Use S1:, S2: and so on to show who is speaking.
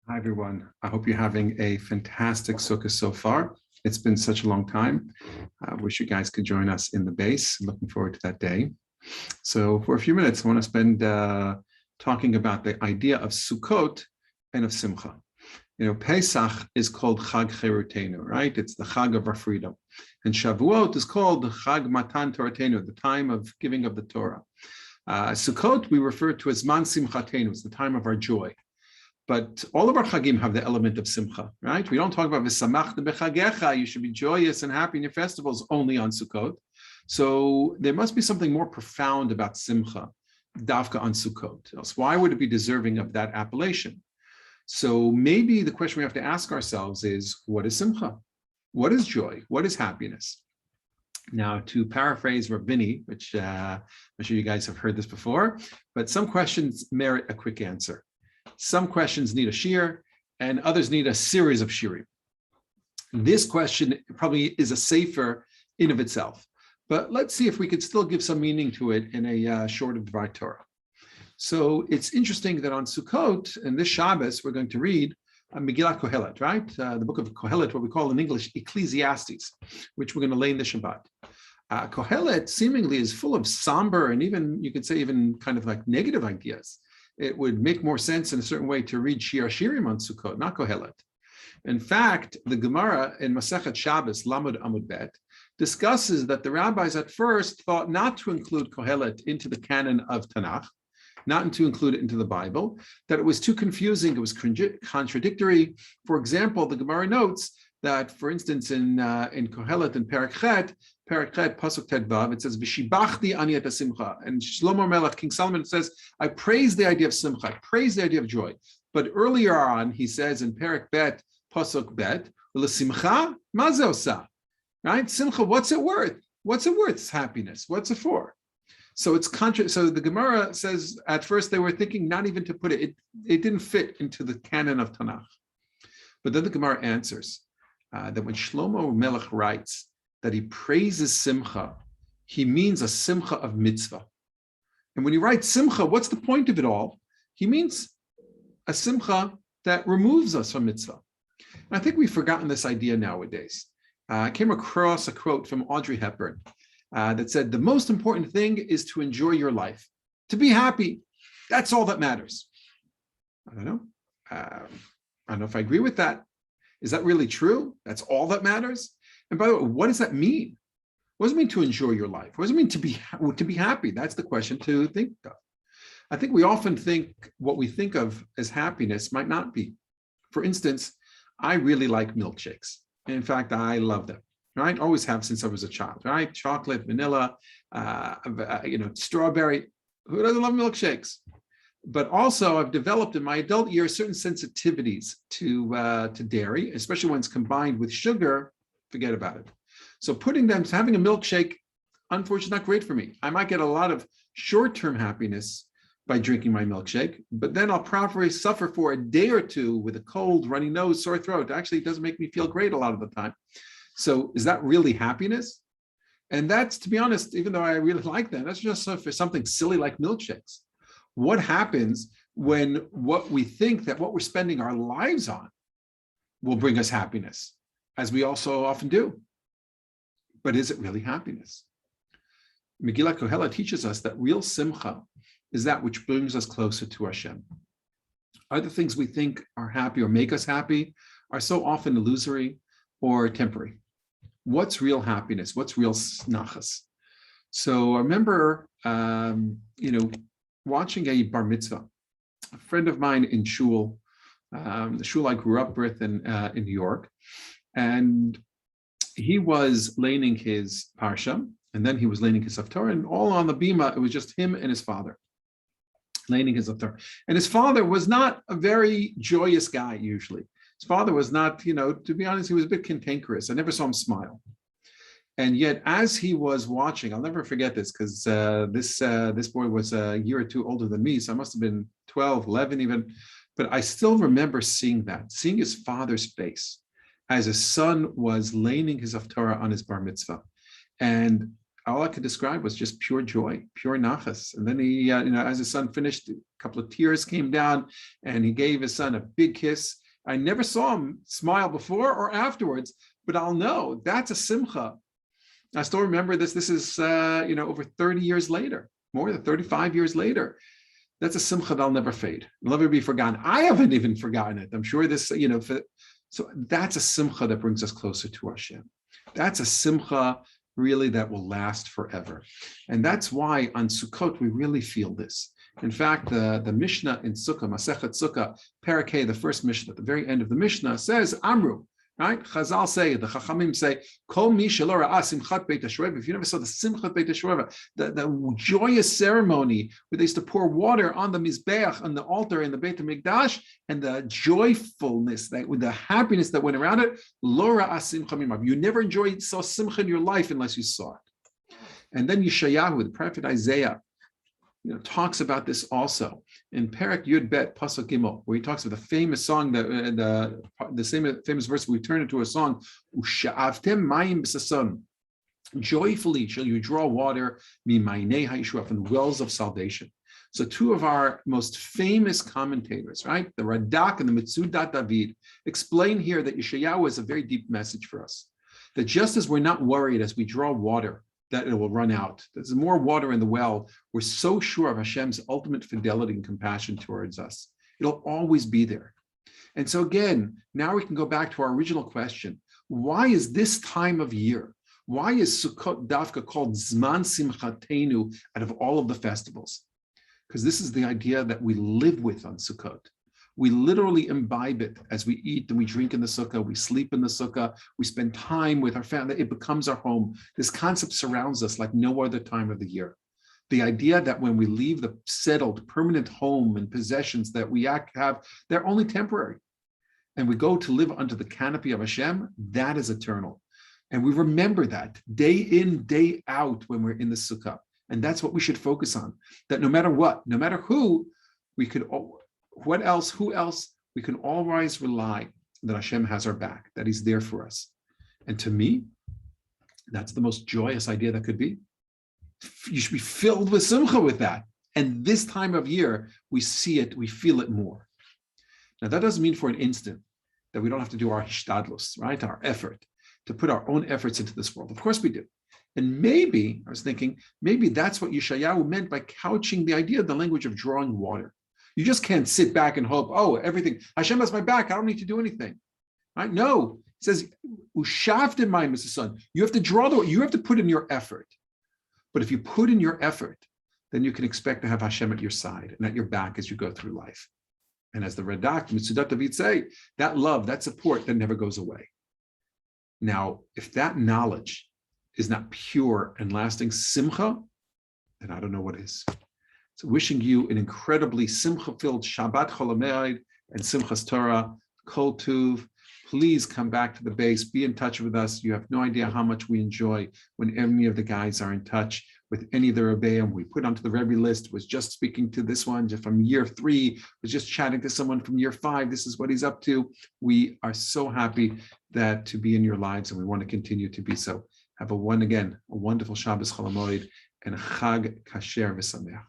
S1: Hi, everyone. I hope you're having a fantastic Sukkot so far. It's been such a long time. I wish you guys could join us in the base. Looking forward to that day. So for a few minutes, I want to spend talking about the idea of Sukkot and of Simcha. You know, Pesach is called Chag Cherutenu, right? It's the Chag of our freedom. And Shavuot is called the Chag Matan Toratenu, the time of giving of the Torah. Sukkot, we refer to as Zman Simchateinu, it's the time of our joy. But all of our chagim have the element of simcha, right? We don't talk about v'samachta b'chagecha. You should be joyous and happy in your festivals only on Sukkot. So there must be something more profound about simcha, davka on Sukkot. Else, why would it be deserving of that appellation? So maybe the question we have to ask ourselves is, what is simcha? What is joy? What is happiness? Now, to paraphrase Rabini, which I'm sure you guys have heard this before, but some questions merit a quick answer. Some questions need a shir, and others need a series of shirim. This question probably is a sefer in of itself, but let's see if we could still give some meaning to it in a short of Dvar Torah. So it's interesting that on Sukkot, and this Shabbos, we're going to read Megillat Kohelet, right? The book of Kohelet, what we call in English Ecclesiastes, which we're going to lay in the Shabbat. Kohelet seemingly is full of somber and even, you could say, even kind of like negative ideas. It would make more sense in a certain way to read Shir Shirim on Sukkot, not Kohelet. In fact, the Gemara in Masechet Shabbos, Lamud Amud Bet, discusses that the rabbis at first thought not to include Kohelet into the canon of Tanakh, not to include it into the Bible, that it was too confusing, it was contradictory. For example, the Gemara notes that, for instance, in Kohelet and Perek Chet, Pasuk Tet Vav, it says, V'shibachti ani et simcha. And Shlomo Melech, King Solomon, says, I praise the idea of simcha, I praise the idea of joy. But earlier on, he says in Perek Bet, Pasuk Bet, L'simcha, ma ze osa? Right? Simcha, what's it worth? What's it worth? It's happiness. What's it for? So it's so the Gemara says at first they were thinking not even to put it, it didn't fit into the canon of Tanakh. But then the Gemara answers that when Shlomo Melech writes that he praises simcha, he means a simcha of mitzvah. And when he writes simcha, what's the point of it all? He means a simcha that removes us from mitzvah. And I think we've forgotten this idea nowadays. I came across a quote from Audrey Hepburn that said, the most important thing is to enjoy your life, to be happy. That's all that matters. I don't know. I don't know if I agree with that. Is that really true? That's all that matters? And by the way, what does that mean? What does it mean to enjoy your life? What does it mean to be happy? That's the question to think of. I think we often think what we think of as happiness might not be. For instance, I really like milkshakes. In fact, I love them, right? Always have since I was a child, right? Chocolate, vanilla, strawberry. Who doesn't love milkshakes? But also, I've developed in my adult years certain sensitivities to dairy, especially when it's combined with sugar. Forget about it. So having a milkshake, unfortunately, not great for me. I might get a lot of short-term happiness by drinking my milkshake, but then I'll probably suffer for a day or two with a cold, runny nose, sore throat. Actually, it doesn't make me feel great a lot of the time. So is that really happiness? And that's, to be honest, even though I really like that, that's just for something silly like milkshakes. What happens when what we think that what we're spending our lives on will bring us happiness, as we also often do? But is it really happiness? Megillat Kohelet teaches us that real simcha is that which brings us closer to Hashem. Other things we think are happy or make us happy are so often illusory or temporary. What's real happiness? What's real nachas? So I remember, watching a bar mitzvah. A friend of mine in shul, the shul I grew up with in New York, and he was laning his parsha, and then he was laning his haftarah, and all on the bima, it was just him and his father laning his haftarah. And his father was not a very joyous guy usually. His father was not, to be honest, he was a bit cantankerous. I never saw him smile. And yet, as he was watching, I'll never forget this, because this boy was a year or two older than me, so I must have been 12, 11 even, but I still remember seeing his father's face as his son was laning his haftarah on his bar mitzvah. And all I could describe was just pure joy, pure nachas. And then he, as his son finished, a couple of tears came down, and he gave his son a big kiss. I never saw him smile before or afterwards, but I'll know that's a simcha. I still remember this. This is, over 30 years later, more than 35 years later. That's a simcha that'll never fade. It'll never be forgotten. I haven't even forgotten it. I'm sure this, so that's a simcha that brings us closer to Hashem. That's a simcha really that will last forever. And that's why on Sukkot, we really feel this. In fact, the Mishnah in Sukkah, Masechet Sukkah, Parakeh, the first Mishnah, at the very end of the Mishnah says, Amru, right? Chazal say, the Chachamim say, Kol mi shelo ra'a simchat beit hashoreva. If you never saw the Simchat beit hashoreva, the joyous ceremony where they used to pour water on the Mizbeach, on the altar in the Beit HaMikdash, and the joyfulness, with the happiness that went around it, lo ra'a simcha mimav. You never saw simcha in your life unless you saw it. And then Yeshayahu, the prophet Isaiah, talks about this also in Perek Yud Bet Pasuk Gimel, where he talks about the famous song, the same famous verse we turn into a song. Usha'avtem mayim b'sason. Joyfully shall you draw water mimaynei ha'yishuah, from the wells of salvation. So two of our most famous commentators, right, the Radak and the Mitzudat David, explain here that Yeshayahu is a very deep message for us. That just as we're not worried as we draw water that it will run out, there's more water in the well, we're so sure of Hashem's ultimate fidelity and compassion towards us. It'll always be there. And so again, now we can go back to our original question. Why is this time of year, why is Sukkot Dafka called Zman Simchateinu out of all of the festivals? Because this is the idea that we live with on Sukkot. We literally imbibe it as we eat and we drink in the sukkah, we sleep in the sukkah, we spend time with our family, it becomes our home. This concept surrounds us like no other time of the year. The idea that when we leave the settled, permanent home and possessions that we have, they're only temporary. And we go to live under the canopy of Hashem, that is eternal. And we remember that day in, day out when we're in the sukkah. And that's what we should focus on. That no matter what, no matter who, we could, what else, who else, we can always rely that Hashem has our back, that He's there for us. And to me, that's the most joyous idea that could be. You should be filled with simcha with that. And this time of year, we see it, we feel it more. Now, that doesn't mean for an instant that we don't have to do our hishtadlus, right? Our effort, to put our own efforts into this world. Of course we do. And maybe, I was thinking, maybe that's what Yeshayahu meant by couching the idea of the language of drawing water. You just can't sit back and hope, oh, everything, Hashem has my back, I don't need to do anything. Right? No, it says, Ushavtim mayim b'sason. You have to draw the, you have to put in your effort. But if you put in your effort, then you can expect to have Hashem at your side and at your back as you go through life. And as the Radak, Mitzudat David say, that love, that support, that never goes away. Now, if that knowledge is not pure and lasting simcha, then I don't know what is. So wishing you an incredibly simcha-filled Shabbat Chol HaMoed and Simchas Torah, Kol Tuv. Please come back to the base, be in touch with us. You have no idea how much we enjoy when any of the guys are in touch with any of the Rebbeim. We put onto the Rebbe list, was just speaking to this one from year 3, was just chatting to someone from year 5. This is what he's up to. We are so happy that to be in your lives, and we want to continue to be so. Have a wonderful Shabbos Chol HaMoed and a Chag Kasher V'Sameach.